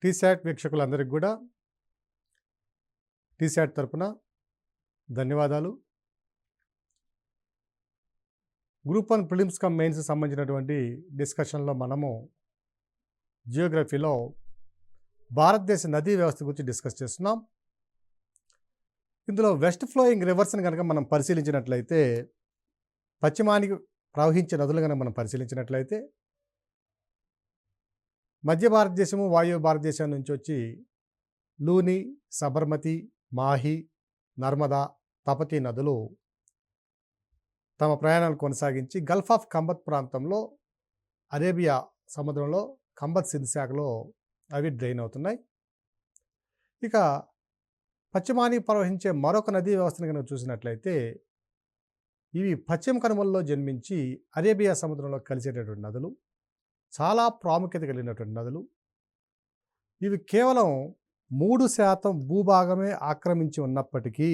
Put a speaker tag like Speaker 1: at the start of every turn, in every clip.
Speaker 1: టీశాట్ వీక్షకులందరికీ కూడా టీశాట్ తరపున ధన్యవాదాలు. గ్రూప్ 1 ప్రిలిమ్స్ కమ్ మెయిన్స్ సంబంధించినటువంటి డిస్కషన్లో మనము జియోగ్రఫీలో భారతదేశ నదీ వ్యవస్థ గురించి డిస్కస్ చేస్తున్నాం. ఇందులో వెస్ట్ ఫ్లోయింగ్ రివర్స్ని కనుక మనం పరిశీలించినట్లయితే, పశ్చిమానికి ప్రవహించే నదులు కనుక మనం పరిశీలించినట్లయితే, మధ్య భారతదేశము వాయువ్య భారతదేశం నుంచి వచ్చి లూని, సబర్మతి, మాహి, నర్మదా, తపతి నదులు తమ ప్రయాణాలు కొనసాగించి గల్ఫ్ ఆఫ్ కంబత్ ప్రాంతంలో అరేబియా సముద్రంలో కంబత్ సింధ్ శాఖలో అవి డ్రైన్ అవుతున్నాయి. ఇక పశ్చిమానికి ప్రవహించే మరొక నదీ వ్యవస్థను కనుక చూసినట్లయితే, ఇవి పశ్చిమ కనుమల్లో జన్మించి అరేబియా సముద్రంలో కలిసేటటువంటి నదులు, చాలా ప్రాముఖ్యత కలిగినటువంటి నదులు. ఇవి కేవలం 3% భూభాగమే ఆక్రమించి ఉన్నప్పటికీ,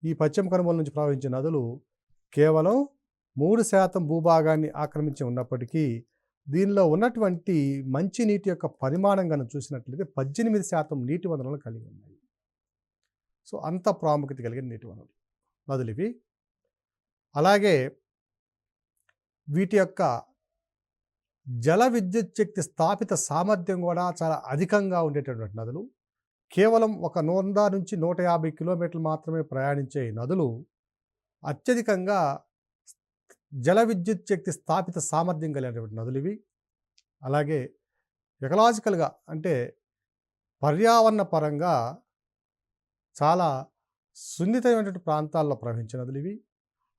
Speaker 1: ఈ పశ్చిమ కనుమల నుంచి ప్రవహించే నదులు కేవలం 3% భూభాగాన్ని ఆక్రమించి ఉన్నప్పటికీ, దీనిలో ఉన్నటువంటి మంచినీటి యొక్క పరిమాణం కనుక చూసినట్లయితే 18% నీటి వనరులను కలిగి ఉన్నాయి. సో అంత ప్రాముఖ్యత కలిగిన నీటి వనరులు నదులు ఇవి. అలాగే వీటి యొక్క జల విద్యుత్ శక్తి స్థాపిత సామర్థ్యం కూడా చాలా అధికంగా ఉండేటటువంటి నదులు. కేవలం ఒక 100 నుంచి 150 కిలోమీటర్లు మాత్రమే ప్రయాణించే నదులు అత్యధికంగా జల విద్యుత్ శక్తి స్థాపిత సామర్థ్యం కలిగినటువంటి నదులు ఇవి. అలాగే ఎకలాజికల్గా అంటే పర్యావరణ పరంగా చాలా సున్నితమైనటువంటి ప్రాంతాల్లో ప్రవహించే నదులు ఇవి.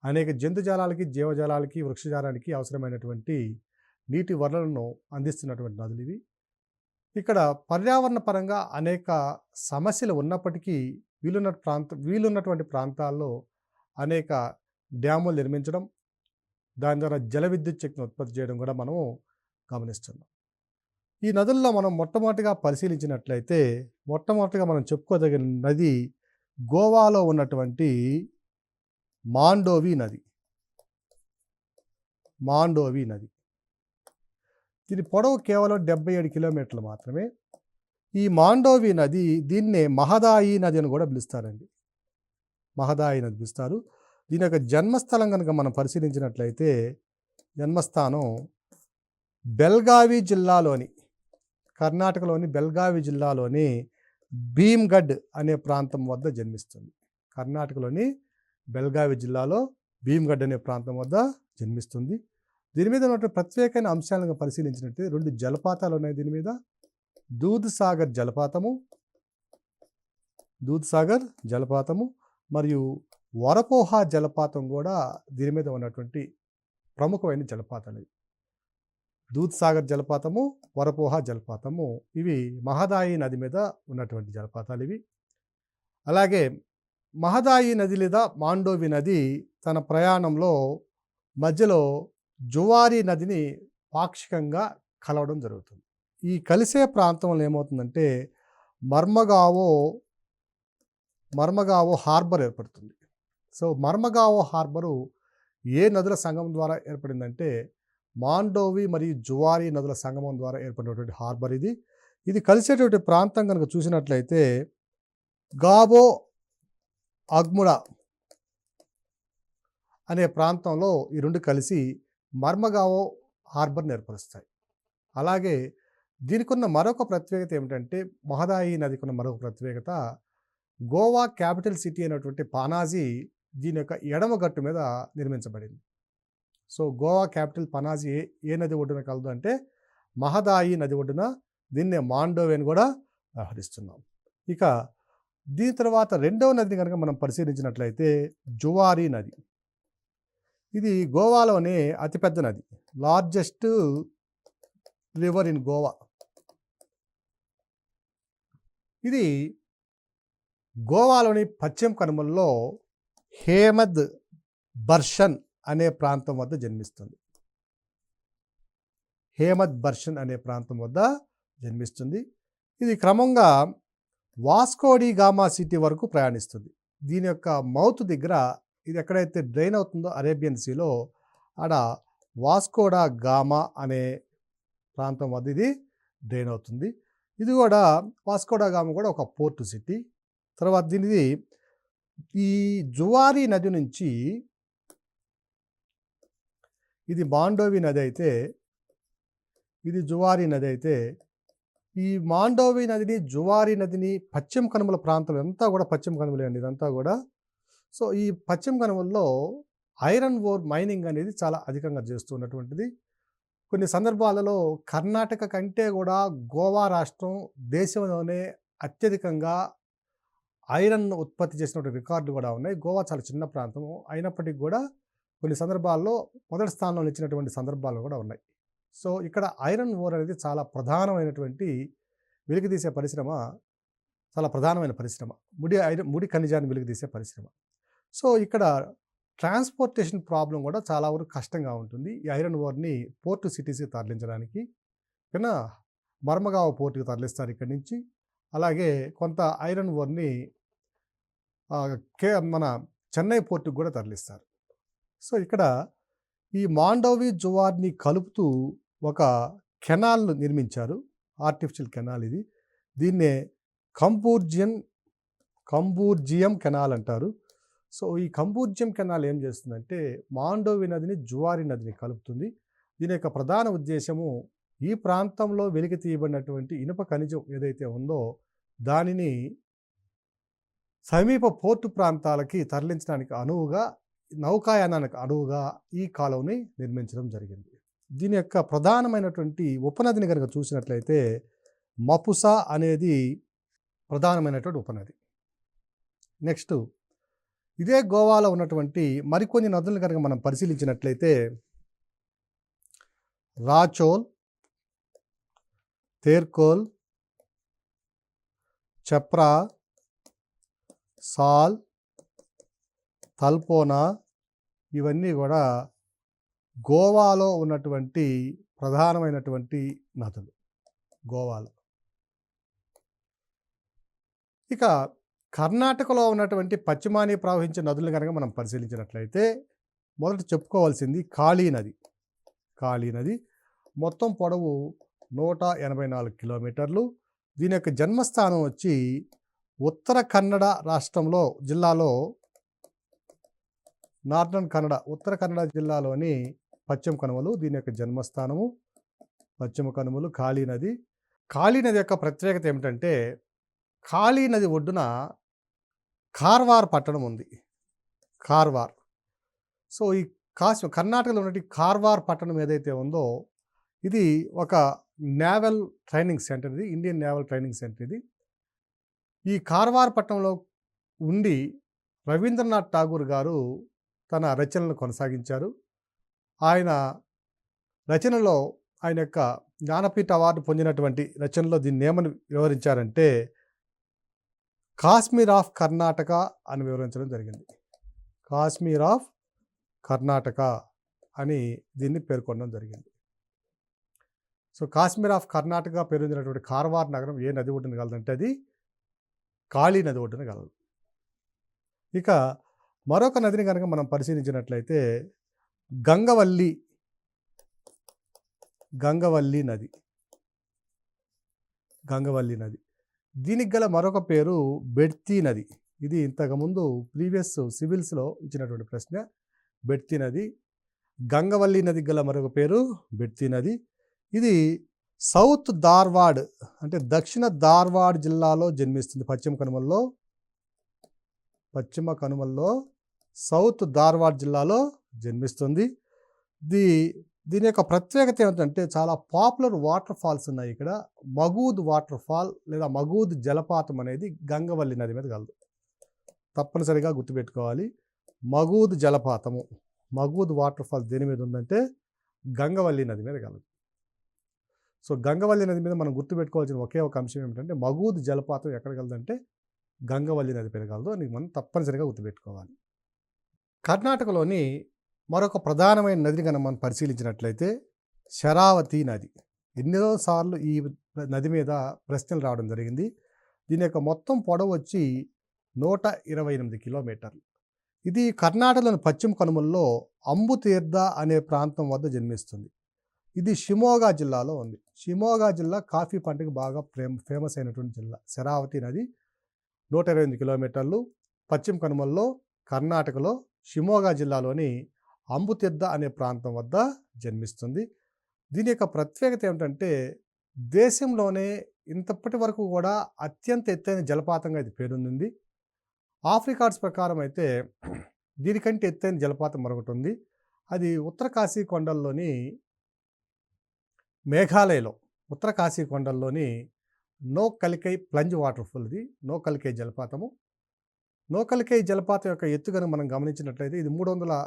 Speaker 1: అనేక జంతుజాలాలకి, జీవజాలాలకి, వృక్షజాలానికి అవసరమైనటువంటి నీటి వనరులను అందిస్తున్నటువంటి నదులు ఇవి. ఇక్కడ పర్యావరణ పరంగా అనేక సమస్యలు ఉన్నప్పటికీ వీలున్నటువంటి ప్రాంతాల్లో అనేక డ్యాములు నిర్మించడం, దాని ద్వారా జల విద్యుత్ శక్తిని ఉత్పత్తి చేయడం కూడా మనము గమనిస్తున్నాం. ఈ నదుల్లో మనం మొట్టమొదటిగా పరిశీలించినట్లయితే, మొట్టమొదటిగా మనం చెప్పుకోదగిన నది గోవాలో ఉన్నటువంటి మాండోవి నది. మాండోవి నది, దీని పొడవు కేవలం 77 కిలోమీటర్లు మాత్రమే. ఈ మాండోవి నది, దీన్నే మహదాయి నది అని కూడా పిలుస్తారండి. మహదాయి నది పిలుస్తారు. దీని యొక్క జన్మస్థలం కనుక మనం పరిశీలించినట్లయితే, జన్మస్థానం బెల్గావి జిల్లాలోని, కర్ణాటకలోని బెల్గావి జిల్లాలోని భీమ్గఢ్ అనే ప్రాంతం వద్ద జన్మిస్తుంది. కర్ణాటకలోని బెల్గావి జిల్లాలో భీమ్గఢ్ అనే ప్రాంతం వద్ద జన్మిస్తుంది. దీని మీద ఉన్నటువంటి ప్రత్యేకమైన అంశాలను పరిశీలించినట్టు 2 జలపాతాలు ఉన్నాయి దీని మీద. దూద్సాగర్ జలపాతము మరియు వరపోహా జలపాతం కూడా దీని మీద ఉన్నటువంటి ప్రముఖమైన జలపాతాలు. దూద్సాగర్ జలపాతము, వరపోహా జలపాతము, ఇవి మహదాయి నది మీద ఉన్నటువంటి జలపాతాలు ఇవి. అలాగే మహదాయి నది లేదా మాండోవి నది తన ప్రయాణంలో మధ్యలో జువారీ నదిని పాక్షికంగా కలవడం జరుగుతుంది. ఈ కలిసే ప్రాంతంలో ఏమవుతుందంటే మర్మగావో హార్బర్ ఏర్పడుతుంది. సో మర్మగావో హార్బరు ఏ నదుల సంగమం ద్వారా ఏర్పడిందంటే, మాండోవి మరియు జువారీ నదుల సంగమం ద్వారా ఏర్పడినటువంటి హార్బర్ ఇది. ఇది కలిసేటువంటి ప్రాంతం కనుక చూసినట్లయితే, గాబో అగ్ముడా అనే ప్రాంతంలో ఈ 2 కలిసి మర్మగావో హార్బర్ని ఏర్పరుస్తాయి. అలాగే దీనికి ఉన్న మరొక ప్రత్యేకత ఏమిటంటే, మహదాయి నదికి ఉన్న మరొక ప్రత్యేకత, గోవా క్యాపిటల్ సిటీ అయినటువంటి పనాజీ దీని యొక్క ఎడమ గట్టు మీద నిర్మించబడింది. సో గోవా క్యాపిటల్ పనాజీ ఏ నది ఒడ్డున కలదు అంటే మహదాయి నది ఒడ్డున. దీన్నే మాండోవి అని కూడా వ్యవహరిస్తున్నాం. ఇక దీని తర్వాత రెండవ నదిని కనుక మనం పరిశీలించినట్లయితే జువారీ నది. ఇది గోవాలోనే అతిపెద్ద నది, లార్జెస్ట్ రివర్ ఇన్ గోవా. ఇది గోవాలోని పశ్చిమ కనుమల్లో హేమద్ బర్షన్ అనే ప్రాంతం వద్ద జన్మిస్తుంది. ఇది క్రమంగా వాస్కోడి గామా సిటీ వరకు ప్రయాణిస్తుంది. దీని యొక్క మౌత్ దగ్గర, ఇది ఎక్కడైతే డ్రైన్ అవుతుందో అరేబియన్ సీలో, ఆడ వాస్కోడా గామా అనే ప్రాంతం వద్ద ఇది డ్రైన్ అవుతుంది. ఇది కూడా వాస్కోడా గామా కూడా ఒక పోర్ట్ సిటీ. తర్వాత దీనిది ఈ జువారీ నది నుంచి ఇది మాండోవి నది అయితే, ఇది జువారీ నది అయితే, ఈ మాండోవి నదిని జువారీ నదిని పశ్చిమ కనుమల ప్రాంతం అంతా కూడా పశ్చిమ కనుమలే అండి ఇదంతా కూడా. సో ఈ పశ్చిమ కనుమల్లో ఐరన్ ఓర్ మైనింగ్ అనేది చాలా అధికంగా చేస్తున్నటువంటిది. కొన్ని సందర్భాలలో కర్ణాటక కంటే కూడా గోవా రాష్ట్రం దేశంలోనే అత్యధికంగా ఐరన్ ఉత్పత్తి చేసినటువంటి రికార్డులు కూడా ఉన్నాయి. గోవా చాలా చిన్న ప్రాంతం అయినప్పటికీ కూడా కొన్ని సందర్భాల్లో మొదటి స్థానంలో నిలిచినటువంటి సందర్భాలు కూడా ఉన్నాయి. సో ఇక్కడ ఐరన్ ఓర్ అనేది చాలా ప్రధానమైనటువంటి వెలికితీసే పరిశ్రమ, చాలా ప్రధానమైన పరిశ్రమ. ముడి ఖనిజాన్ని వెలికితీసే పరిశ్రమ. సో ఇక్కడ ట్రాన్స్పోర్టేషన్ ప్రాబ్లం కూడా చాలా వరకు కష్టంగా ఉంటుంది. ఈ ఐరన్ ఓర్ని పోర్టు సిటీస్కి తరలించడానికి కన్నా మర్మగావ్ పోర్టుకి తరలిస్తారు ఇక్కడి నుంచి. అలాగే కొంత ఐరన్ ఓర్ని మన చెన్నై పోర్టుకు కూడా తరలిస్తారు. సో ఇక్కడ ఈ మాండోవి జువార్ని కలుపుతూ ఒక కెనాల్ను నిర్మించారు, ఆర్టిఫిషియల్ కెనాల్ ఇది. దీన్నే కంబూర్జియం కెనాల్ అంటారు. సో ఈ కంబూర్జియం కెనాల్ ఏం చేస్తుందంటే మాండోవి నదిని జువారీ నదిని కలుపుతుంది. దీని యొక్క ప్రధాన ఉద్దేశము ఈ ప్రాంతంలో వెలికి తీయబడినటువంటి ఇనుప ఖనిజం ఏదైతే ఉందో దానిని సమీప పోర్టు ప్రాంతాలకి తరలించడానికి అనువుగా, నౌకాయానానికి అనువుగా ఈ కాలువని నిర్మించడం జరిగింది. దీని యొక్క ప్రధానమైనటువంటి ఉపనదిని కనుక చూసినట్లయితే మపుసా అనేది ప్రధానమైనటువంటి ఉపనది. నెక్స్ట్ ఇదే గోవాలో ఉన్నటువంటి మరికొన్ని నదులను కనుక మనం పరిశీలించినట్లయితే రాచోల్, తేర్కోల్, చప్రా, సాల్, తల్పోనా ఇవన్నీ కూడా గోవాలో ఉన్నటువంటి ప్రధానమైనటువంటి నదులు గోవాలో. ఇక కర్ణాటకలో ఉన్నటువంటి పశ్చిమాని ప్రవహించే నదులను కనుక మనం పరిశీలించినట్లయితే మొదట చెప్పుకోవాల్సింది కాళీ నది. కాళీ నది మొత్తం పొడవు 184 కిలోమీటర్లు. దీని యొక్క జన్మస్థానం వచ్చి ఉత్తర కన్నడ రాష్ట్రంలో జిల్లాలో నార్దర్న్ కన్నడ, ఉత్తర కన్నడ జిల్లాలోని పశ్చిమ కనుమలు దీని యొక్క జన్మస్థానము. పశ్చిమ కనుమలు కాళీ నది. కాళీ నది యొక్క ప్రత్యేకత ఏమిటంటే కాళీ నది ఒడ్డున కార్వార్ పట్టణం ఉంది. కార్వార్. సో ఈ కర్ణాటకలో ఉన్నటువంటి కార్వార్ పట్టణం ఏదైతే ఉందో ఇది ఒక నేవల్ ట్రైనింగ్ సెంటర్, ఇది ఇండియన్ నేవల్ ట్రైనింగ్ సెంటర్ ఇది. ఈ కార్వార్ పట్టణంలో ఉండి రవీంద్రనాథ్ ఠాగూర్ గారు తన రచనలను కొనసాగించారు. ఆయన రచనలో ఆయన యొక్క జ్ఞానపీఠ అవార్డు పొందినటువంటి రచనలో దీన్ని ఏమని వివరించారంటే కాశ్మీర్ ఆఫ్ కర్ణాటక అని వివరించడం జరిగింది. కాశ్మీర్ ఆఫ్ కర్ణాటక అని దీన్ని పేర్కొనడం జరిగింది. సో కాశ్మీర్ ఆఫ్ కర్ణాటక పేరొందినటువంటి కార్వార్ నగరం ఏ నది ఒడ్డున కలదంటే అది కాళీ నది ఒడ్డున కలదు. ఇక మరొక నదిని కనుక మనం పరిశీలించినట్లయితే గంగవల్లి నది. గంగవల్లి నది దీనికి గల మరొక పేరు బెడ్తీ నది. ఇది ఇంతకుముందు ప్రీవియస్ సివిల్స్లో ఇచ్చినటువంటి ప్రశ్న. బెడ్తీ నది. గంగవల్లి నదికి గల మరొక పేరు బెడ్తీ నది. ఇది సౌత్ ధార్వాడ్ అంటే దక్షిణ ధార్వాడ్ జిల్లాలో జన్మిస్తుంది. పశ్చిమ కనుమల్లో సౌత్ ధార్వాడ్ జిల్లాలో జన్మిస్తుంది. దీని యొక్క ప్రత్యేకత ఏమిటంటే చాలా పాపులర్ వాటర్ ఫాల్స్ ఉన్నాయి ఇక్కడ. మగూద్ వాటర్ ఫాల్ లేదా మగూద్ జలపాతం అనేది గంగవల్లి నది మీద కలదు. తప్పనిసరిగా గుర్తుపెట్టుకోవాలి. మగూద్ జలపాతము, మగూద్ వాటర్ ఫాల్ దేని మీద ఉందంటే గంగవల్లి నది మీద కలదు. సో గంగవల్లి నది మీద మనం గుర్తుపెట్టుకోవాల్సిన ఒకే ఒక అంశం ఏమిటంటే మగూద్ జలపాతం ఎక్కడ కలదంటే గంగవల్లి నది మీద కలదు అని మనం తప్పనిసరిగా గుర్తుపెట్టుకోవాలి. కర్ణాటకలోని మరొక ప్రధానమైన నదిని కనుక మనం పరిశీలించినట్లయితే శరావతి నది. ఎన్నోసార్లు ఈ నది మీద ప్రశ్నలు రావడం జరిగింది. దీని యొక్క మొత్తం పొడవు వచ్చి 128 కిలోమీటర్లు. ఇది కర్ణాటకలోని పశ్చిమ కనుమల్లో అంబుతీర్థ అనే ప్రాంతం వద్ద జన్మిస్తుంది. ఇది షిమోగా జిల్లాలో ఉంది. షిమోగా జిల్లా కాఫీ పంటకు బాగా ఫేమస్ అయినటువంటి జిల్లా. శరావతి నది 128 కిలోమీటర్లు పశ్చిమ కనుమల్లో కర్ణాటకలో షిమోగా జిల్లాలోని అంబుతిర్ద అనే ప్రాంతం వద్ద జన్మిస్తుంది. దీని యొక్క ప్రత్యేకత ఏమిటంటే దేశంలోనే ఇంతప్పటి వరకు కూడా అత్యంత ఎత్తైన జలపాతంగా ఇది పేరొందింది. ఆఫ్రికాడ్స్ ప్రకారం అయితే దీనికంటే ఎత్తైన జలపాతం మరొకటి ఉంది. అది ఉత్తర కాశీ కొండల్లోని మేఘాలయలో ఉత్తర కాశీ కొండల్లోని నోకలికై ప్లంజ్ వాటర్ఫాల్. ఇది నోకలికై జలపాతము. నోకలికై జలపాతం యొక్క ఎత్తు కనుక మనం గమనించినట్లయితే ఇది 300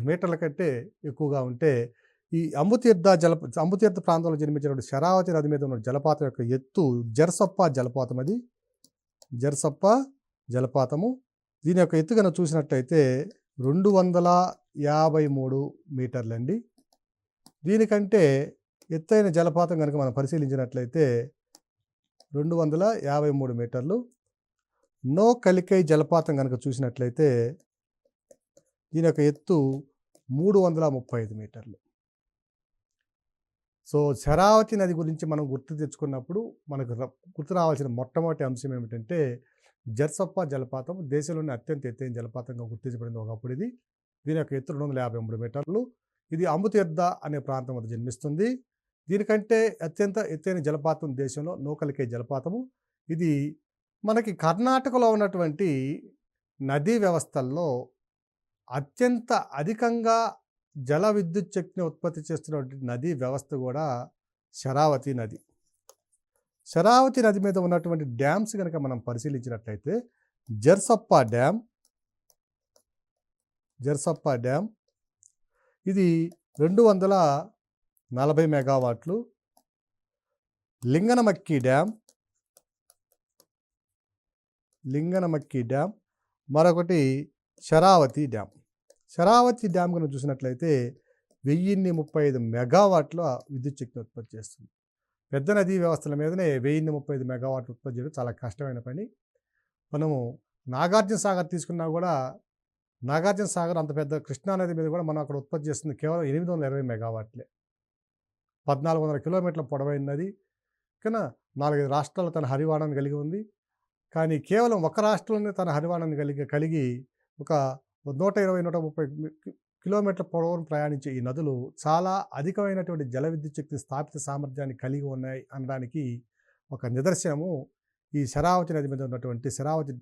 Speaker 1: మీటర్ల కంటే ఎక్కువగా ఉంటే ఈ అంబుతీర్థ ప్రాంతంలో జన్మించినటువంటి శరావతి నది మీద ఉన్న జలపాతం యొక్క ఎత్తు జెర్సప్ప జలపాతం. అది జెర్సప్ప జలపాతము. దీని యొక్క ఎత్తు కనుక చూసినట్లయితే 253 మీటర్లండి. దీనికంటే ఎత్తైన జలపాతం కనుక మనం పరిశీలించినట్లయితే 253 మీటర్లు. నోకలికై జలపాతం కనుక చూసినట్లయితే దీని యొక్క ఎత్తు 335 మీటర్లు. సో శరావతి నది గురించి మనం గుర్తు తెచ్చుకున్నప్పుడు మనకు గుర్తు రావాల్సిన మొట్టమొదటి అంశం ఏమిటంటే జెర్సప్ప జలపాతం దేశంలోని అత్యంత ఎత్తైన జలపాతంగా గుర్తించబడింది ఒకప్పుడు ఇది. దీని యొక్క ఎత్తు 253 మీటర్లు. ఇది అంబుతీర్థ అనే ప్రాంతం వద్ద జన్మిస్తుంది. దీనికంటే అత్యంత ఎత్తైన జలపాతం దేశంలో నోకలికై జలపాతము. ఇది మనకి కర్ణాటకలో ఉన్నటువంటి నదీ వ్యవస్థల్లో అత్యంత అధికంగా జల విద్యుత్ శక్తిని ఉత్పత్తి చేస్తున్నటువంటి నదీ వ్యవస్థ కూడా శరావతి నది. శరావతి నది మీద ఉన్నటువంటి డ్యామ్స్ కనుక మనం పరిశీలించినట్లయితే జెర్సప్ప డ్యామ్ ఇది 240 మెగావాట్లు. లింగనమక్కి డ్యామ్ మరొకటి శరావతి డ్యామ్ కనుక చూసినట్లయితే 1035 మెగావాట్ల విద్యుత్ శక్తిని ఉత్పత్తి చేస్తుంది. పెద్ద నదీ వ్యవస్థల మీదనే 1035 మెగావాట్లు ఉత్పత్తి చేయడం చాలా కష్టమైన పని. మనము నాగార్జున సాగర్ తీసుకున్నా కూడా నాగార్జున సాగర్ అంత పెద్ద కృష్ణానది మీద కూడా మనం అక్కడ ఉత్పత్తి చేస్తుంది కేవలం 820 మెగావాట్లే. 1400 కిలోమీటర్ల పొడవైన నది కన్నా 4-5 రాష్ట్రాల్లో తన హరివాణాన్ని కలిగి ఉంది. కానీ కేవలం ఒక రాష్ట్రంలోనే తన హరివాణాన్ని కలిగి ఒక 120-130 కిలోమీటర్ల పొడవును ప్రయాణించే ఈ నదులు చాలా అధికమైనటువంటి జల విద్యుత్ శక్తి స్థాపిత సామర్థ్యాన్ని కలిగి ఉన్నాయి అనడానికి ఒక నిదర్శనము ఈ శరావతి నది మీద ఉన్నటువంటి శరావతి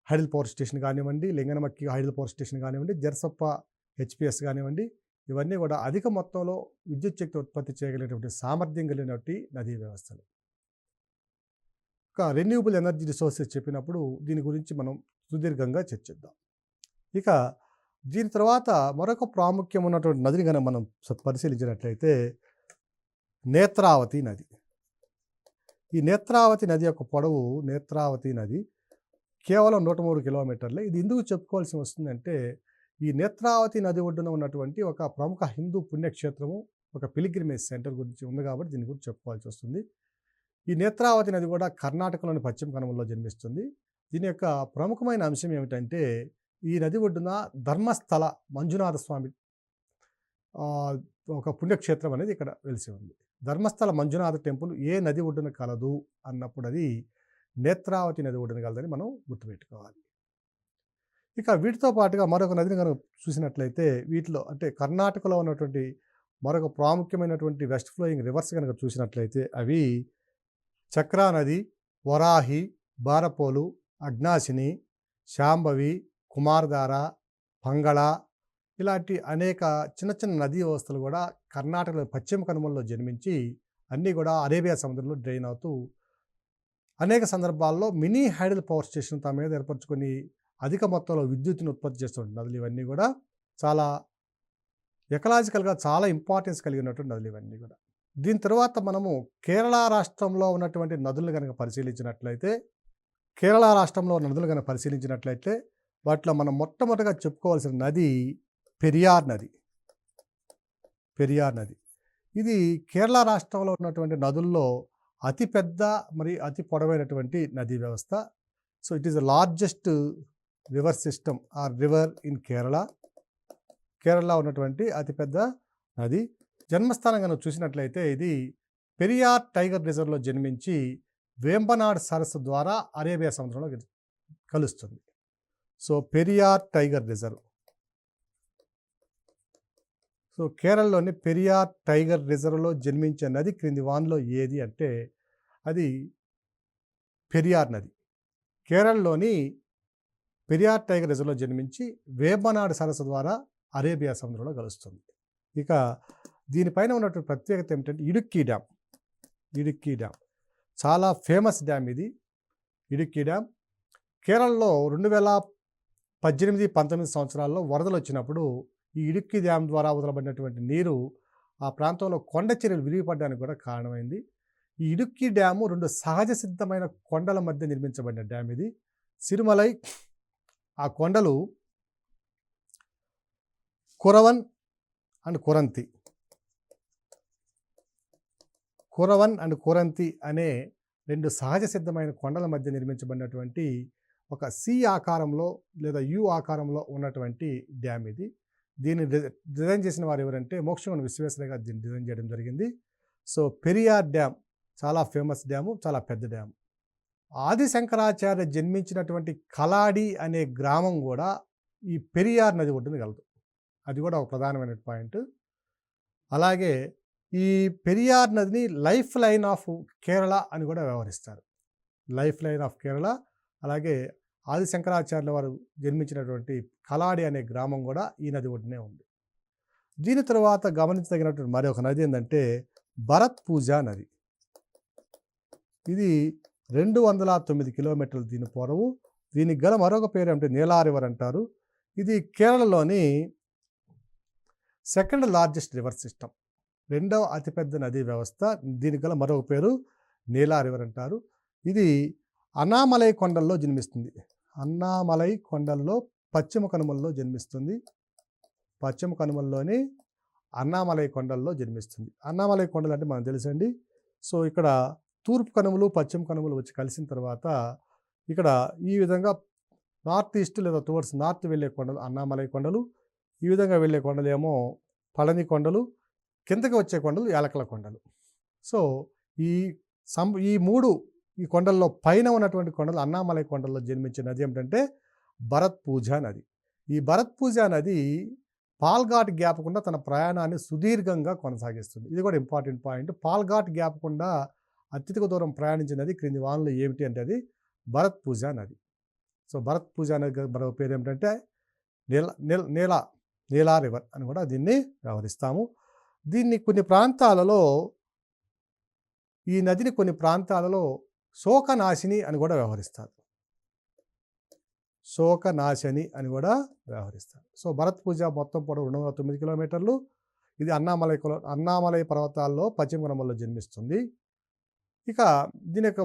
Speaker 1: హైడల్ పవర్ స్టేషన్ కానివ్వండి, లింగనమక్కి హైడల్ పవర్ స్టేషన్ కానివ్వండి, జెర్సప్ప హెచ్పిఎస్ కానివ్వండి, ఇవన్నీ కూడా అధిక మొత్తంలో విద్యుత్ శక్తి ఉత్పత్తి చేయగలిగినటువంటి సామర్థ్యం కలిగినటువంటి నదీ వ్యవస్థలు. ఒక రెన్యూబుల్ ఎనర్జీ రిసోర్సెస్ చెప్పినప్పుడు దీని గురించి మనం సుదీర్ఘంగా చర్చిద్దాం. ఇక దీని తర్వాత మరొక ప్రాముఖ్యం ఉన్నటువంటి నదిని కనుక మనం పరిశీలించినట్లయితే నేత్రావతి నది. ఈ నేత్రావతి నది యొక్క పొడవు నేత్రావతి నది కేవలం 103 కిలోమీటర్లే. ఇది ఎందుకు చెప్పుకోవాల్సి వస్తుందంటే ఈ నేత్రావతి నది ఒడ్డున ఉన్నటువంటి ఒక ప్రముఖ హిందూ పుణ్యక్షేత్రము, ఒక పిలిగ్రిమేజ్ సెంటర్ గురించి ఉంది కాబట్టి దీని గురించి చెప్పుకోవాల్సి వస్తుంది. ఈ నేత్రావతి నది కూడా కర్ణాటకలోని పశ్చిమ కనుమల్లో జన్మిస్తుంది. దీని యొక్క ప్రముఖమైన అంశం ఏమిటంటే ఈ నది ఒడ్డున ధర్మస్థల మంజునాథ స్వామి ఒక పుణ్యక్షేత్రం అనేది ఇక్కడ వెలిసి ఉంది. ధర్మస్థల మంజునాథ టెంపుల్ ఏ నది ఒడ్డున కలదు అన్నప్పుడు అది నేత్రావతి నది ఒడ్డున కలదని మనం గుర్తుపెట్టుకోవాలి. ఇక వీటితో పాటుగా మరొక నదిని కనుక చూసినట్లయితే వీటిలో అంటే కర్ణాటకలో ఉన్నటువంటి మరొక ప్రాముఖ్యమైనటువంటి వెస్ట్ ఫ్లోయింగ్ రివర్స్ కనుక చూసినట్లయితే అవి చక్రా నది, వరాహి, బారపోలు, అగ్నాశిని, శాంభవి, కుమారధార, పంగళ ఇలాంటి అనేక చిన్న చిన్న నదీ వ్యవస్థలు కూడా కర్ణాటకలో పశ్చిమ కనుమల్లో జన్మించి అన్నీ కూడా అరేబియా సముద్రంలో డ్రైన్ అవుతూ అనేక సందర్భాల్లో మినీ హైడల్ పవర్ స్టేషన్ తమ మీద ఏర్పరచుకొని అధిక మొత్తంలో విద్యుత్తును ఉత్పత్తి చేస్తున్న నదులు ఇవన్నీ కూడా చాలా ఎకలాజికల్గా చాలా ఇంపార్టెన్స్ కలిగినటువంటి నదులు ఇవన్నీ కూడా. దీని తర్వాత మనము కేరళ రాష్ట్రంలో ఉన్నటువంటి నదులను కనుక పరిశీలించినట్లయితే వాటిలో మనం మొట్టమొదటిగా చెప్పుకోవాల్సిన నది పెరియార్ నది. ఇది కేరళ రాష్ట్రంలో ఉన్నటువంటి నదుల్లో అతిపెద్ద మరియు అతి పొడవైనటువంటి నదీ వ్యవస్థ. So it is the largest river system or river in Kerala. కేరళలో ఉన్నటువంటి అతిపెద్ద నది. జన్మస్థానం కనుక చూసినట్లయితే ఇది పెరియార్ టైగర్ రిజర్వ్లో జన్మించి వేంబనాడ్ సరస్సు ద్వారా అరేబియా సముద్రంలో కలుస్తుంది. So Periyar tiger reserve. So కేరళలోని పెరియార్ టైగర్ రిజర్వ్లో జన్మించే నది క్రింది వాన్లో ఏది అంటే అది పెరియార్ నది. కేరళలోని పెరియార్ టైగర్ రిజర్వ్లో జన్మించి వేంబనాడ్ సరస్సు ద్వారా అరేబియా సముద్రంలో కలుస్తుంది. ఇక దీనిపైన ఉన్నటువంటి ప్రత్యేకత ఏమిటంటే ఇడుక్కీ డ్యామ్. ఇడుక్కీ డ్యామ్ చాలా ఫేమస్ డ్యామ్ ఇది. ఇడుక్కీ డ్యామ్ కేరళలో 2018-19 సంవత్సరాల్లో వరదలు వచ్చినప్పుడు ఈ ఇడుక్కీ డ్యామ్ ద్వారా వదలబడినటువంటి నీరు ఆ ప్రాంతంలో కొండ చర్యలు విరిగిపడడానికి కూడా కారణమైంది. ఈ ఇడుక్కీ డ్యాము 2 సహజ సిద్ధమైన కొండల మధ్య నిర్మించబడిన డ్యామ్ ఇది. సిరిమలై, ఆ కొండలు కురవన్ అండ్ కురంతి. కురవన్ అండ్ కురంతి అనే 2 సహజ సిద్ధమైన కొండల మధ్య నిర్మించబడినటువంటి ఒక సి ఆకారంలో లేదా యు ఆకారంలో ఉన్నటువంటి డ్యామ్ ఇది. దీన్ని డిజైన్ చేసిన వారు ఎవరంటే మోక్షగుండ విశ్వేశ్వరయ్య గారు దీన్ని డిజైన్ చేయడం జరిగింది. సో పెరియార్ డ్యామ్ చాలా ఫేమస్ డ్యాము, చాలా పెద్ద డ్యామ్. ఆది శంకరాచార్య జన్మించినటువంటి కలాడి అనే గ్రామం కూడా ఈ పెరియార్ నది ఒడ్డున కలదు. అది కూడా ఒక ప్రధానమైన పాయింట్. అలాగే ఈ పెరియార్ నదిని లైఫ్ లైన్ ఆఫ్ కేరళ అని కూడా వ్యవహరిస్తారు. Life line of Kerala. అలాగే ఆది శంకరాచార్యుల వారు జన్మించినటువంటి కలాడి అనే గ్రామం కూడా ఈ నది ఒడ్డునే ఉంది. దీని తర్వాత గమనించదగినటువంటి మరి ఒక నది ఏంటంటే భరత్ పూజా నది. ఇది 209 కిలోమీటర్లు దీని పొడవు. దీనికి గల మరొక పేరు ఏమిటంటే నీలా రివర్ అంటారు. ఇది కేరళలోని సెకండ్ లార్జెస్ట్ రివర్ సిస్టమ్, 2వ అతిపెద్ద నదీ వ్యవస్థ. దీనికి గల మరొక పేరు నీలా రివర్ అంటారు. ఇది అన్నామలై కొండల్లో జన్మిస్తుంది. అన్నామలై కొండల్లో పశ్చిమ కనుమల్లో జన్మిస్తుంది. పశ్చిమ కనుమల్లోని అన్నామలై కొండల్లో జన్మిస్తుంది. అన్నామలై కొండలు అంటే మనకు తెలుసండి. సో ఇక్కడ తూర్పు కనుమలు పశ్చిమ కనుమలు వచ్చి కలిసిన తర్వాత ఇక్కడ ఈ విధంగా నార్త్ ఈస్ట్ లేదా టువర్డ్స్ నార్త్ వెళ్ళే కొండలు అన్నామలై కొండలు, ఈ విధంగా వెళ్ళే కొండలు ఏమో పళని కొండలు, కిందకి వచ్చే కొండలు యాలకల కొండలు. సో ఈ కొండల్లో పైన ఉన్నటువంటి కొండలు అన్నామలై కొండల్లో జన్మించే నది ఏమిటంటే భరత్ పూజా నది. ఈ భరత్ పూజా నది పాల్ఘాట్ గ్యాప్ గుండా తన ప్రయాణాన్ని సుదీర్ఘంగా కొనసాగిస్తుంది. ఇది కూడా ఇంపార్టెంట్ పాయింట్. పాల్ఘాట్ గ్యాప్ గుండా అత్యధిక దూరం ప్రయాణించినది క్రింది వానలు ఏమిటి అంటే అది భరత్ పూజా నది. సో భరత్ పూజా నది మరో పేరు ఏమిటంటే నీలా రివర్ అని కూడా దీన్ని వ్యవహరిస్తాము. దీన్ని ఈ నదిని కొన్ని ప్రాంతాలలో శోకనాశిని అని కూడా వ్యవహరిస్తారు. శోకనాశిని అని కూడా వ్యవహరిస్తారు. సో భరత్ పూజ మొత్తం పొడవు 209 కిలోమీటర్లు. ఇది అన్నామలై పర్వతాల్లో పశ్చిమ కనుమల్లో జన్మిస్తుంది. ఇక దీని యొక్క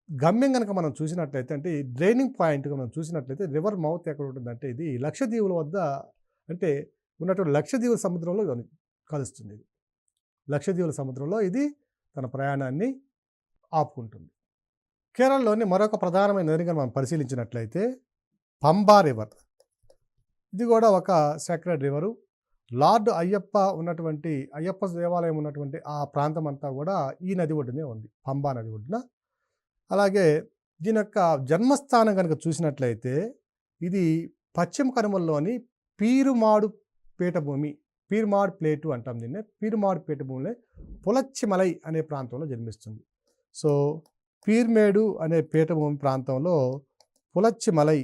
Speaker 1: గమ్యం కనుక మనం చూసినట్లయితే అంటే ఈ డ్రైనింగ్ పాయింట్ మనం చూసినట్లయితే రివర్ మౌత్ ఎక్కడ ఉంటుందంటే ఇది లక్షద్వీపుల వద్ద అంటే ఉన్నటువంటి లక్షద్వీపుల సముద్రంలో కలుస్తుంది. ఇది లక్షద్వీపుల సముద్రంలో ఇది తన ప్రయాణాన్ని ఆపుకుంటుంది. కేరళలోని మరొక ప్రధానమైన నదిని మనం పరిశీలించినట్లయితే పంబా రివర్. ఇది కూడా ఒక సెక్రెడ్ రివరు. లార్డ్ అయ్యప్ప దేవాలయం ఉన్నటువంటి ఆ ప్రాంతం అంతా కూడా ఈ నది ఒడ్డునే ఉంది, పంబా నది ఒడ్డున. అలాగే దీని యొక్క జన్మస్థానం కనుక చూసినట్లయితే ఇది పశ్చిమ కనుమల్లోని పీరుమాడు పీఠభూమి, పీరుమాడ్ ప్లేటు అంటాం దీన్ని. పీరుమాడ్ పీఠభూమిలో పులచ్చిమలై అనే ప్రాంతంలో జన్మిస్తుంది. సో పీర్మేడు అనే పీఠభూమి ప్రాంతంలో పులచ్చిమలై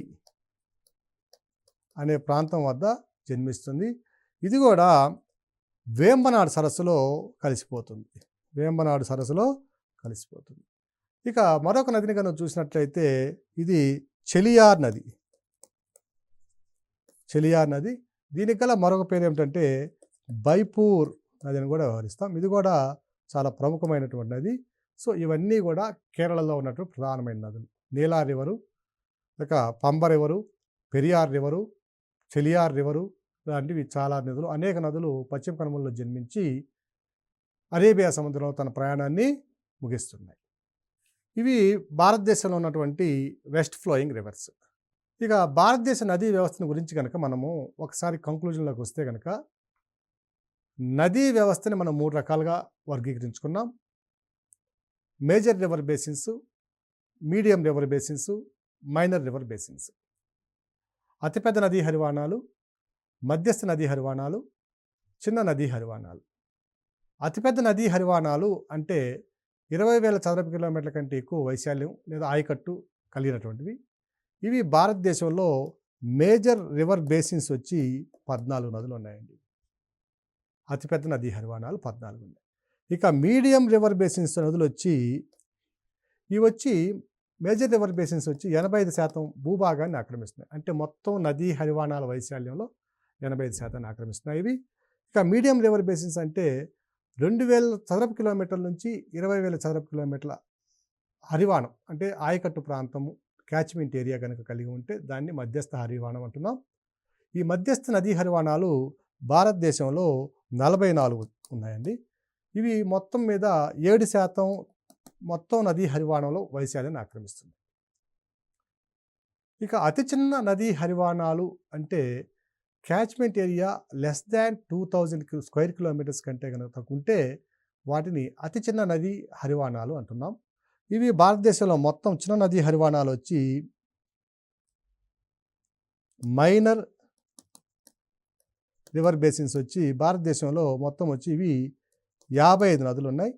Speaker 1: అనే ప్రాంతం వద్ద జన్మిస్తుంది. ఇది కూడా వేంబనాడ్ సరస్సులో కలిసిపోతుంది. ఇక మరొక నదిని కనుక చూసినట్లయితే ఇది చెలియార్ నది. దీనికి గల మరొక పేరు ఏమిటంటే బైపూర్ నది అని కూడా వ్యవహరిస్తాం. ఇది కూడా చాలా ప్రముఖమైనటువంటి నది. సో ఇవన్నీ కూడా కేరళలో ఉన్నటువంటి ప్రధానమైన నదులు. నీలా రివరు, ఇక Pamba river, Periyar river, Chaliyar river లాంటివి చాలా నదులు. అనేక నదులు పశ్చిమ కనుమల్లో జన్మించి అరేబియా సముద్రంలో తన ప్రయాణాన్ని ముగిస్తున్నాయి. ఇవి భారతదేశంలో ఉన్నటువంటి వెస్ట్ ఫ్లోయింగ్ రివర్స్. ఇక భారతదేశ నదీ వ్యవస్థను గురించి కనుక మనము ఒకసారి కంక్లూజన్లోకి వస్తే కనుక నదీ వ్యవస్థని మనం 3 రకాలుగా వర్గీకరించుకున్నాం. Major river basins, medium river basins, minor river basins. అతిపెద్ద నదీ హరివాణాలు, మధ్యస్థ నదీ హరివాణాలు, చిన్న నదీ హరివాణాలు. అతిపెద్ద నదీ హరివాణాలు అంటే 20,000 చదరపు కిలోమీటర్ల కంటే ఎక్కువ వైశాల్యం లేదా ఆయకట్టు కలిగినటువంటివి. ఇవి భారతదేశంలో మేజర్ రివర్ బేసిన్స్ వచ్చి 14 నదులు ఉన్నాయండి. అతిపెద్ద నదీ హరివాణాలు 14 ఉన్నాయి. ఇక మీడియం రివర్ బేసిన్స్ నదులు వచ్చి మేజర్ రివర్ బేసిన్స్ వచ్చి 85% భూభాగాన్ని ఆక్రమిస్తున్నాయి. అంటే మొత్తం నదీ హరివాణాల వైశాల్యంలో 85% ఆక్రమిస్తున్నాయి ఇవి. ఇక మీడియం రివర్ బేసిన్స్ అంటే 2,000 చదరపు కిలోమీటర్ల నుంచి 20,000 చదరపు కిలోమీటర్ల హరివాణం అంటే ఆయకట్టు ప్రాంతము క్యాచ్మెంట్ ఏరియా కనుక కలిగి ఉంటే దాన్ని మధ్యస్థ హరివాణం అంటున్నాం. ఈ మధ్యస్థ నదీ హరివాణాలు భారతదేశంలో 44 ఉన్నాయండి. ఇవి మొత్తం మీద 7% మొత్తం నదీ హరివాణంలో వైశాల్యాన్ని ఆక్రమిస్తుంది. ఇక అతి చిన్న నదీ హరివాణాలు అంటే catchment area less than 2,000 square kilometres కంటే కనుక తక్కువ ఉంటే వాటిని అతి చిన్న నదీ హరివాణాలు అంటున్నాం. ఇవి భారతదేశంలో మొత్తం చిన్న నదీ హరివాణాలు వచ్చి మైనర్ రివర్ బేసిన్స్ వచ్చి భారతదేశంలో మొత్తం వచ్చి ఇవి 55 నదులు ఉన్నాయి.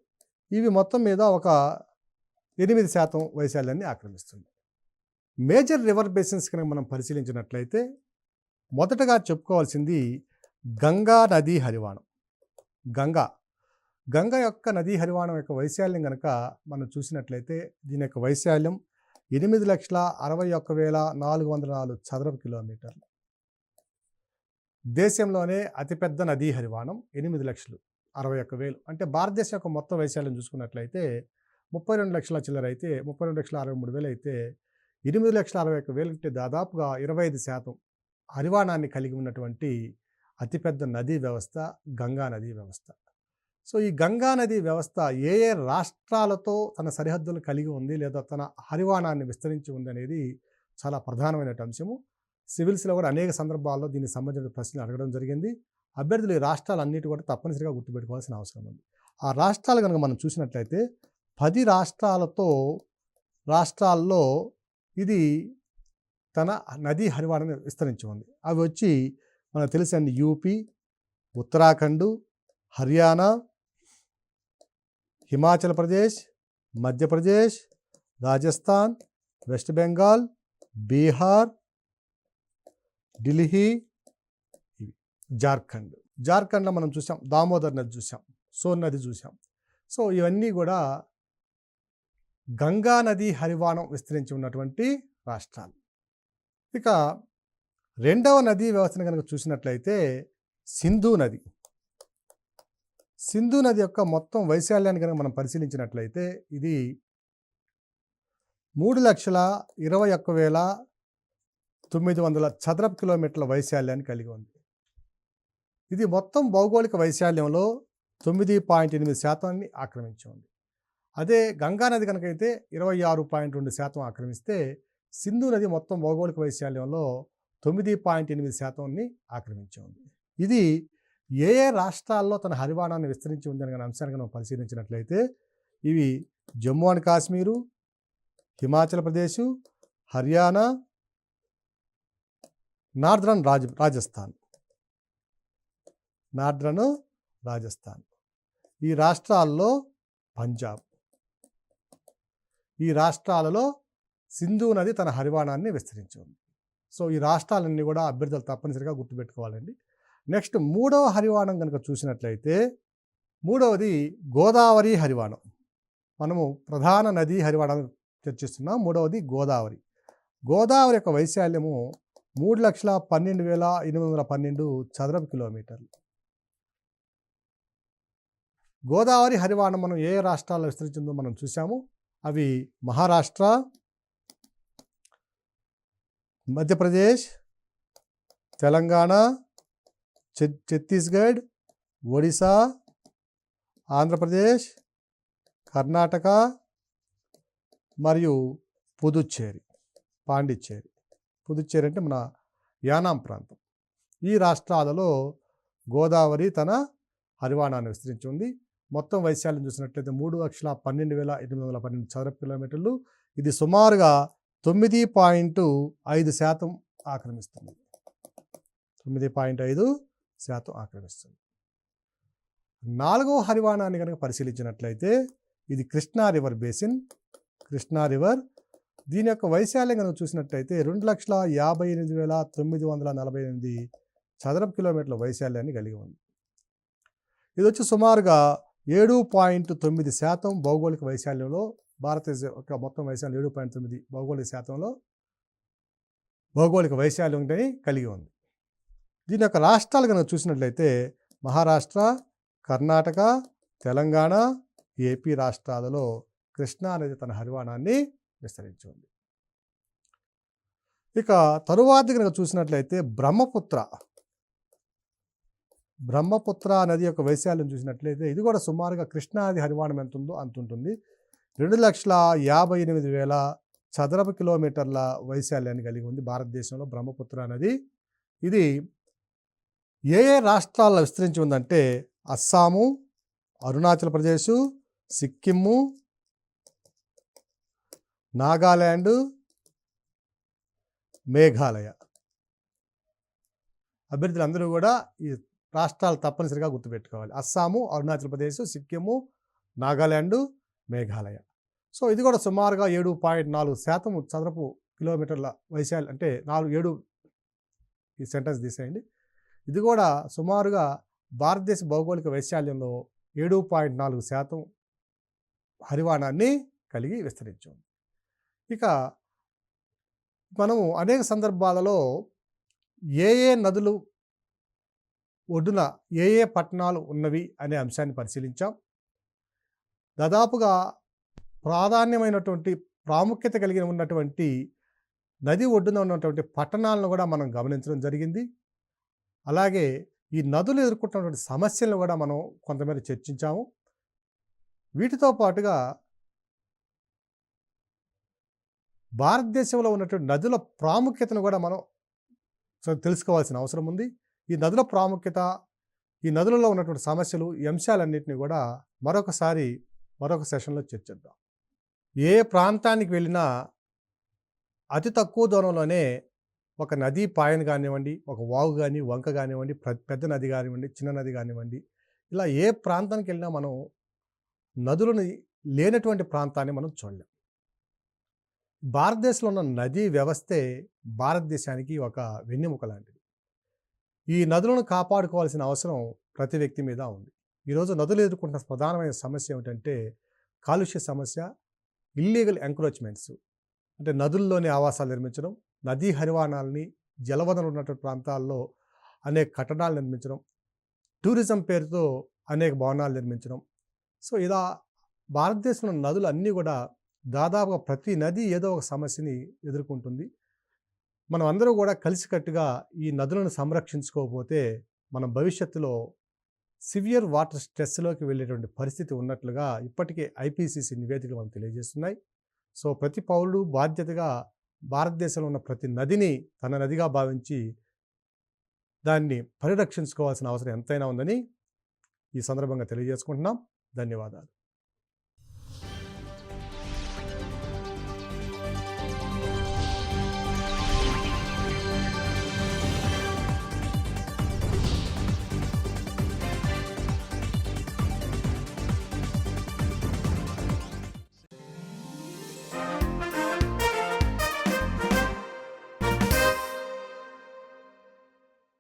Speaker 1: ఇవి మొత్తం మీద ఒక 8% వైశాల్యాన్ని ఆక్రమిస్తుంది. మేజర్ రివర్ బేసిన్స్ కనుక మనం పరిశీలించినట్లయితే మొదటగా చెప్పుకోవాల్సింది గంగా నదీ హరివాణం. గంగా యొక్క నదీ హరివాణం యొక్క వైశాల్యం కనుక మనం చూసినట్లయితే దీని యొక్క వైశాల్యం 8,61,404 చదరపు కిలోమీటర్లు. దేశంలోనే అతిపెద్ద నదీ హరివాణం 8,61,000. అంటే భారతదేశం యొక్క మొత్తం వైశాల్యం చూసుకున్నట్లయితే 32 లక్షల చిల్లర అయితే 32,63,000 అయితే 8,61,000 అంటే దాదాపుగా 25% హరివాణాన్ని కలిగి ఉన్నటువంటి అతిపెద్ద నదీ వ్యవస్థ గంగా నదీ వ్యవస్థ. సో ఈ గంగా నదీ వ్యవస్థ ఏ ఏ రాష్ట్రాలతో తన సరిహద్దులు కలిగి ఉంది లేదా తన హరివాణాన్ని విస్తరించి ఉంది అనేది చాలా ప్రధానమైన అంశము. సివిల్స్లో కూడా అనేక సందర్భాల్లో దీనికి సంబంధించిన ప్రశ్నలు అడగడం జరిగింది. అభ్యర్థులు ఈ రాష్ట్రాలన్నిటి కూడా తప్పనిసరిగా గుర్తుపెట్టుకోవాల్సిన అవసరం ఉంది. ఆ రాష్ట్రాలు కనుక మనం చూసినట్లయితే 10 రాష్ట్రాల్లో ఇది తన నదీ హరివాణాన్ని విస్తరించి ఉంది. అవి వచ్చి మనకు తెలుసండి, యూపీ, ఉత్తరాఖండ్, హర్యానా, హిమాచల్ ప్రదేశ్, మధ్యప్రదేశ్, రాజస్థాన్, వెస్ట్ బెంగాల్, బీహార్, ఢిల్లీ, జార్ఖండ్లో మనం చూసాం దామోదర్ నది చూసాం, సోన్ నది చూసాం. సో ఇవన్నీ కూడా గంగా నదీ హరివాణం విస్తరించి ఉన్నటువంటి రాష్ట్రాలు. ఇక రెండవ నదీ వ్యవస్థను కనుక చూసినట్లయితే సింధు నది యొక్క మొత్తం వైశాల్యాన్ని కనుక మనం పరిశీలించినట్లయితే ఇది 3,21,900 చదరపు కిలోమీటర్ల వైశాల్యాన్ని కలిగి ఉంది. ఇది మొత్తం భౌగోళిక వైశాల్యంలో 9.8% ఆక్రమించి ఉంది. అదే గంగా నది కనుకైతే 26.2% ఆక్రమిస్తే సింధు నది మొత్తం భౌగోళిక వైశాల్యంలో 9.8% ఆక్రమించి ఉంది. ఇది ఏ ఏ రాష్ట్రాల్లో తన హరివాణాన్ని విస్తరించి ఉందనే అంశాన్ని మనం పరిశీలించినట్లయితే ఇవి జమ్మూ అండ్ కాశ్మీరు, హిమాచల్ ప్రదేశ్, హర్యానా, నార్దర్న్ రాజస్థాన్, ఈ రాష్ట్రాల్లో పంజాబ్, ఈ రాష్ట్రాలలో సింధు నది తన హరివాణాన్ని విస్తరించి ఉంది. సో ఈ రాష్ట్రాలన్నీ కూడా అభ్యర్థులు తప్పనిసరిగా గుర్తుపెట్టుకోవాలండి. నెక్స్ట్ మూడవ హరివాణం కనుక చూసినట్లయితే మూడవది గోదావరి హరివాణం. మనము ప్రధాన నదీ హరివాణం చర్చిస్తున్నాం. మూడవది గోదావరి యొక్క వైశాల్యము 3,12,812 చదరపు కిలోమీటర్లు. గోదావరి హరివాణం మనం ఏ రాష్ట్రాల్లో విస్తరించిందో మనం చూసాము. అవి మహారాష్ట్ర, మధ్యప్రదేశ్, తెలంగాణ, ఛత్తీస్గఢ్, ఒడిశా, ఆంధ్రప్రదేశ్, కర్ణాటక మరియు పాండిచ్చేరి అంటే మన యానాం ప్రాంతం. ఈ రాష్ట్రాలలో గోదావరి తన హరివాణాన్ని విస్తరించి ఉంది. మొత్తం వైశాల్యం చూసినట్లయితే 3,12,812 చదరపు కిలోమీటర్లు. ఇది సుమారుగా 9.5% ఆక్రమిస్తుంది. 9.5% ఆక్రమిస్తుంది. 4వ హరివాణాన్ని కనుక పరిశీలించినట్లయితే ఇది Krishna river basin. Krishna river దీని యొక్క వైశాల్యం కనుక చూసినట్లయితే 2,58,948 చదరపు కిలోమీటర్ల వైశాల్యాన్ని కలిగి ఉంది. ఇది వచ్చి సుమారుగా 7.9% భౌగోళిక వైశాల్యంలో, భారతదేశ యొక్క మొత్తం వైశాల్యం 7.9 భౌగోళిక శాతంలో భౌగోళిక వైశాల్యం కలిగి ఉంది. దీని యొక్క రాష్ట్రాలు కనుక చూసినట్లయితే మహారాష్ట్ర, కర్ణాటక, తెలంగాణ, ఏపీ రాష్ట్రాలలో కృష్ణా నది తన హరివాణాన్ని విస్తరించి ఉంది. ఇక తరువాత కనుక చూసినట్లయితే బ్రహ్మపుత్ర నది యొక్క వైశాల్యం చూసినట్లయితే ఇది కూడా సుమారుగా కృష్ణా నది హరివాణం ఎంత ఉందో అంత ఉంటుంది. 2,58,000 చదరపు కిలోమీటర్ల వైశాల్యాన్ని కలిగి ఉంది భారతదేశంలో బ్రహ్మపుత్ర నది. ఇది ఏ రాష్ట్రాల్లో విస్తరించి ఉందంటే అస్సాము, అరుణాచల్ ప్రదేశ్, సిక్కిము, నాగాల్యాండ్, మేఘాలయ. అభ్యర్థులందరూ కూడా ఈ రాష్ట్రాలు తప్పనిసరిగా గుర్తుపెట్టుకోవాలి. అస్సాము, అరుణాచల్ ప్రదేశ్, సిక్కిము, నాగాల్యాండ్, మేఘాలయ. సో ఇది కూడా సుమారుగా 7.4% చదరపు కిలోమీటర్ల వైశాల్యం, అంటే 7 ఈ సెంటెన్స్ తీసేయండి. ఇది కూడా సుమారుగా భారతదేశ భౌగోళిక వైశాల్యంలో 7.4% హరివాణాన్ని కలిగి విస్తరించింది. ఇక మనము అనేక సందర్భాలలో ఏ నదులు ఒడ్డున ఏ పట్టణాలు ఉన్నవి అనే అంశాన్ని పరిశీలించాం. దాదాపుగా ప్రాముఖ్యత కలిగి ఉన్నటువంటి నది ఒడ్డున ఉన్నటువంటి పట్టణాలను కూడా మనం గమనించడం జరిగింది. అలాగే ఈ నదులు ఎదుర్కొంటున్నటువంటి సమస్యలను కూడా మనం కొంతమేర చర్చించాము. వీటితో పాటుగా భారతదేశంలో ఉన్నటువంటి నదుల ప్రాముఖ్యతను కూడా మనం తెలుసుకోవాల్సిన అవసరం ఉంది. ఈ నదుల ప్రాముఖ్యత, ఈ నదులలో ఉన్నటువంటి సమస్యలు, ఈ అంశాలన్నింటినీ కూడా మరొక సెషన్లో చర్చిద్దాం. ఏ ప్రాంతానికి వెళ్ళినా అతి తక్కువ దూరంలోనే ఒక నదీ పాయన కానివ్వండి, ఒక వాగు కానీ, వంక కానివ్వండి, పెద్ద నది కానివ్వండి, చిన్న నది కానివ్వండి, ఇలా ఏ ప్రాంతానికి వెళ్ళినా మనం నదులను లేనటువంటి ప్రాంతాన్ని మనం చూడలేం. భారతదేశంలో ఉన్న నదీ వ్యవస్థే భారతదేశానికి ఒక వెన్నెముక లాంటిది. ఈ నదులను కాపాడుకోవాల్సిన అవసరం ప్రతి వ్యక్తి మీద ఉంది. ఈరోజు నదులు ఎదుర్కొంటున్న ప్రధానమైన సమస్య ఏమిటంటే కాలుష్య సమస్య, ఇల్లీగల్ ఎంక్రోచ్మెంట్స్, అంటే నదుల్లోని ఆవాసాలు నిర్మించడం, నదీ హరివాణాలని, జలవనరులు ఉన్నటువంటి ప్రాంతాల్లో అనేక కట్టడాలు నిర్మించడం, టూరిజం పేరుతో అనేక భవనాలు నిర్మించడం. సో ఇలా భారతదేశంలో నదులు అన్నీ కూడా దాదాపుగా ప్రతి నది ఏదో ఒక సమస్యని ఎదుర్కొంటుంది. మనం అందరూ కూడా కలిసికట్టుగా ఈ నదులను సంరక్షించుకోకపోతే మనం భవిష్యత్తులో సివియర్ వాటర్ స్ట్రెస్లోకి వెళ్ళేటువంటి పరిస్థితి ఉన్నట్లుగా ఇప్పటికే ఐపీసీసీ నివేదికలు మనకు తెలియజేస్తున్నాయి. సో ప్రతి పౌరుడు బాధ్యతగా భారతదేశంలో ఉన్న ప్రతి నదిని తన నదిగా భావించి దాన్ని పరిరక్షించుకోవాల్సిన అవసరం ఎంతైనా ఉందని ఈ సందర్భంగా తెలియజేసుకుంటున్నాం. ధన్యవాదాలు.